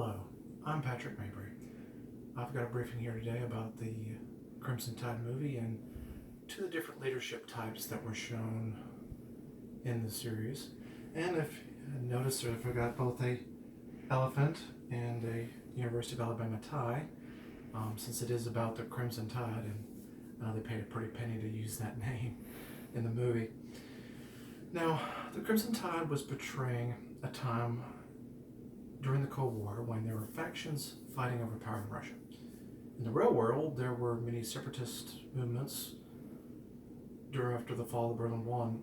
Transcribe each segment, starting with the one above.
Hello, I'm Patrick Mabry. I've got a briefing here today about the Crimson Tide movie and two of the different leadership types that were shown in the series. And if you notice, I've got both a elephant and a University of Alabama tie, since it is about the Crimson Tide, and they paid a pretty penny to use that name in the movie. Now, the Crimson Tide was portraying a time during the Cold War when there were factions fighting over power in Russia. In the real world, there were many separatist movements after the fall of the Berlin Wall,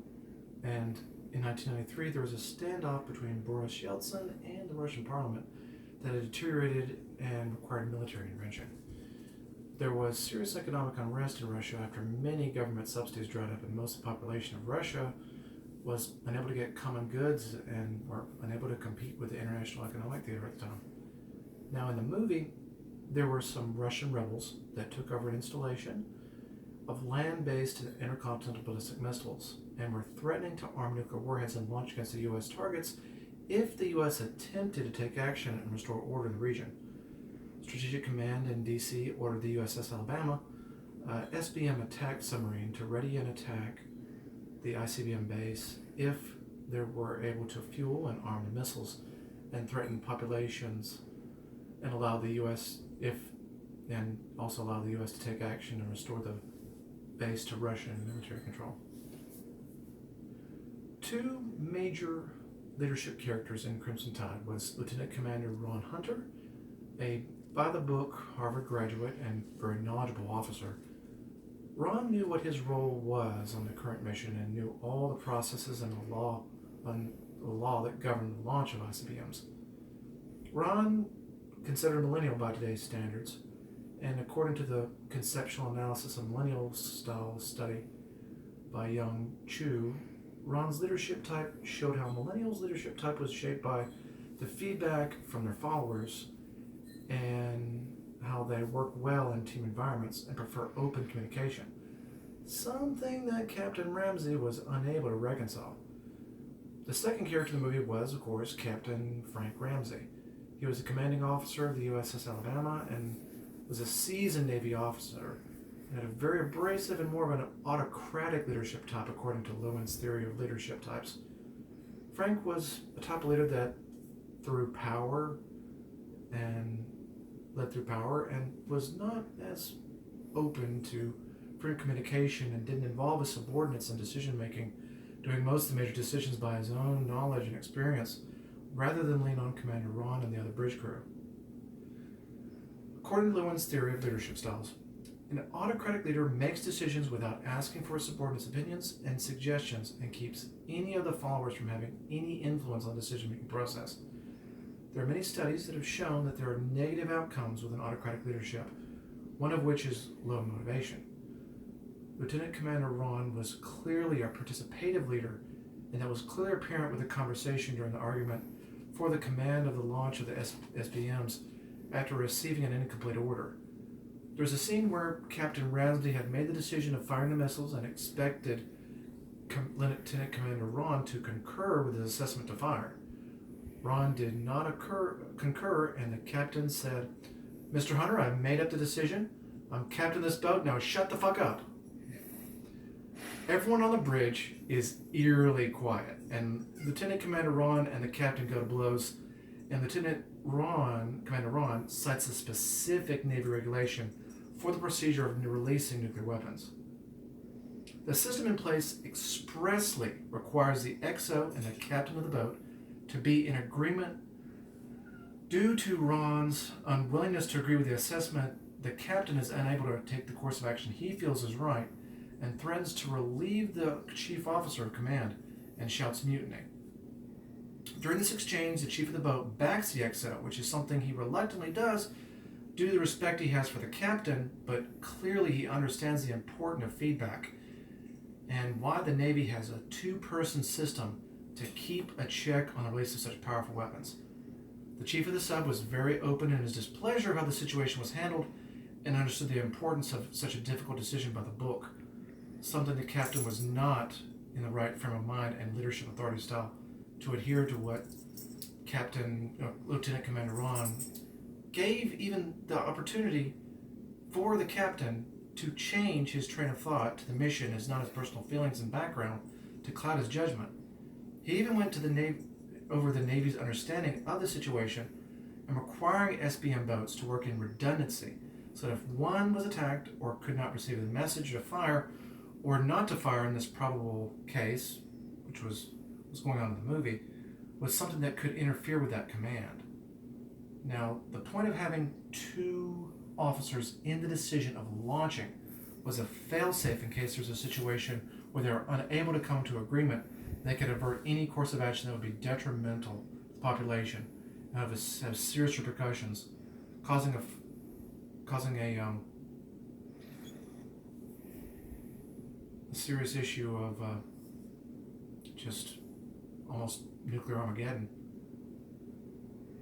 and in 1993 there was a standoff between Boris Yeltsin and the Russian parliament that had deteriorated and required military intervention. There was serious economic unrest in Russia after many government subsidies dried up, and most of the population of Russia was unable to get common goods and were unable to compete with the international economic theater at the time. Now, in the movie, there were some Russian rebels that took over an installation of land-based intercontinental ballistic missiles and were threatening to arm nuclear warheads and launch against the U.S. targets if the U.S. attempted to take action and restore order in the region. Strategic Command in D.C. ordered the USS Alabama SBM attack submarine to ready and attack the ICBM base if they were able to fuel and arm the missiles and threaten populations, and allow the U.S. also allow the U.S. to take action and restore the base to Russian military control. Two major leadership characters in Crimson Tide was Lieutenant Commander Ron Hunter, a by-the-book Harvard graduate and very knowledgeable officer. Ron knew what his role was on the current mission and knew all the processes and the law that governed the launch of ICBMs. Ron, considered a millennial by today's standards, and according to the conceptual analysis of millennial style study by Young Chu, Ron's leadership type showed how millennials' leadership type was shaped by the feedback from their followers and how they work well in team environments and prefer open communication, something that Captain Ramsey was unable to reconcile. The second character in the movie was, of course, Captain Frank Ramsey. He was the commanding officer of the USS Alabama and was a seasoned Navy officer and had a very abrasive and more of an autocratic leadership type according to Lewin's theory of leadership types. Frank was a type of leader that led through power and was not as open to free communication and didn't involve his subordinates in decision making, doing most of the major decisions by his own knowledge and experience rather than lean on Commander Ron and the other bridge crew. According to Lewin's theory of leadership styles, an autocratic leader makes decisions without asking for his subordinates' opinions and suggestions and keeps any of the followers from having any influence on the decision-making process. There are many studies that have shown that there are negative outcomes with an autocratic leadership, one of which is low motivation. Lieutenant Commander Ron was clearly a participative leader, and that was clearly apparent with the conversation during the argument for the command of the launch of the SBMs after receiving an incomplete order. There was a scene where Captain Ramsey had made the decision of firing the missiles and expected Lieutenant Commander Ron to concur with his assessment to fire. Ron did not concur, and the captain said, "Mr. Hunter, I've made up the decision. I'm captain of this boat, now shut the fuck up." Everyone on the bridge is eerily quiet, and Lieutenant Commander Ron and the captain go to blows, and Commander Ron cites a specific Navy regulation for the procedure of releasing nuclear weapons. The system in place expressly requires the XO and the captain of the boat to be in agreement. Due to Ron's unwillingness to agree with the assessment, the captain is unable to take the course of action he feels is right and threatens to relieve the chief officer of command and shouts mutiny. During this exchange, the chief of the boat backs the XO, which is something he reluctantly does due to the respect he has for the captain, but clearly he understands the importance of feedback and why the Navy has a two-person system to keep a check on the release of such powerful weapons. The chief of the sub was very open in his displeasure of how the situation was handled and understood the importance of such a difficult decision by the book, something the captain was not in the right frame of mind and leadership authority style to adhere to what Lieutenant Commander Ron gave even the opportunity for the captain to change his train of thought to the mission as not his personal feelings and background to cloud his judgment. He even went to the Navy over the Navy's understanding of the situation and requiring SBM boats to work in redundancy so that if one was attacked or could not receive the message to fire or not to fire in this probable case, which was going on in the movie, was something that could interfere with that command. Now, the point of having two officers in the decision of launching was a failsafe in case there's a situation where they're unable to come to agreement. They could avert any course of action that would be detrimental to the population and have serious repercussions, causing a serious issue of just almost nuclear Armageddon.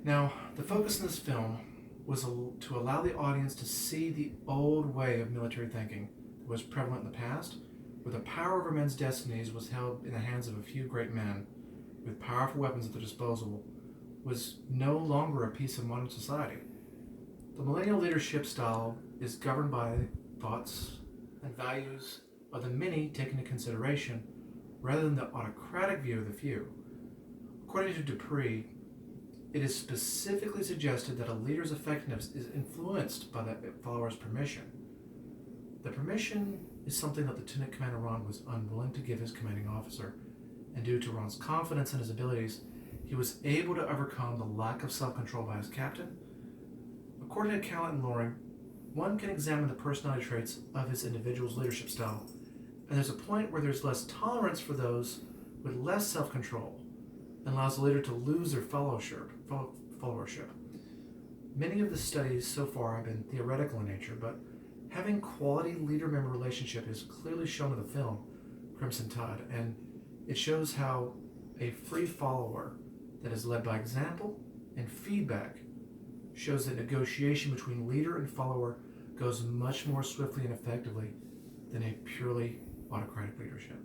Now, the focus in this film was to allow the audience to see the old way of military thinking that was prevalent in the past, where the power over men's destinies was held in the hands of a few great men with powerful weapons at their disposal, was no longer a piece of modern society. The millennial leadership style is governed by thoughts and values of the many taken into consideration rather than the autocratic view of the few. According to Dupree, it is specifically suggested that a leader's effectiveness is influenced by the follower's permission. The permission is something that Lieutenant Commander Ron was unwilling to give his commanding officer, and due to Ron's confidence in his abilities, he was able to overcome the lack of self-control by his captain. According to Callett and Loring, one can examine the personality traits of his individual's leadership style, and there's a point where there's less tolerance for those with less self-control and allows the leader to lose their followership. Many of the studies so far have been theoretical in nature, but having quality leader-member relationship is clearly shown in the film Crimson Tide, and it shows how a free follower that is led by example and feedback shows that negotiation between leader and follower goes much more swiftly and effectively than a purely autocratic leadership.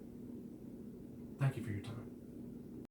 Thank you for your time.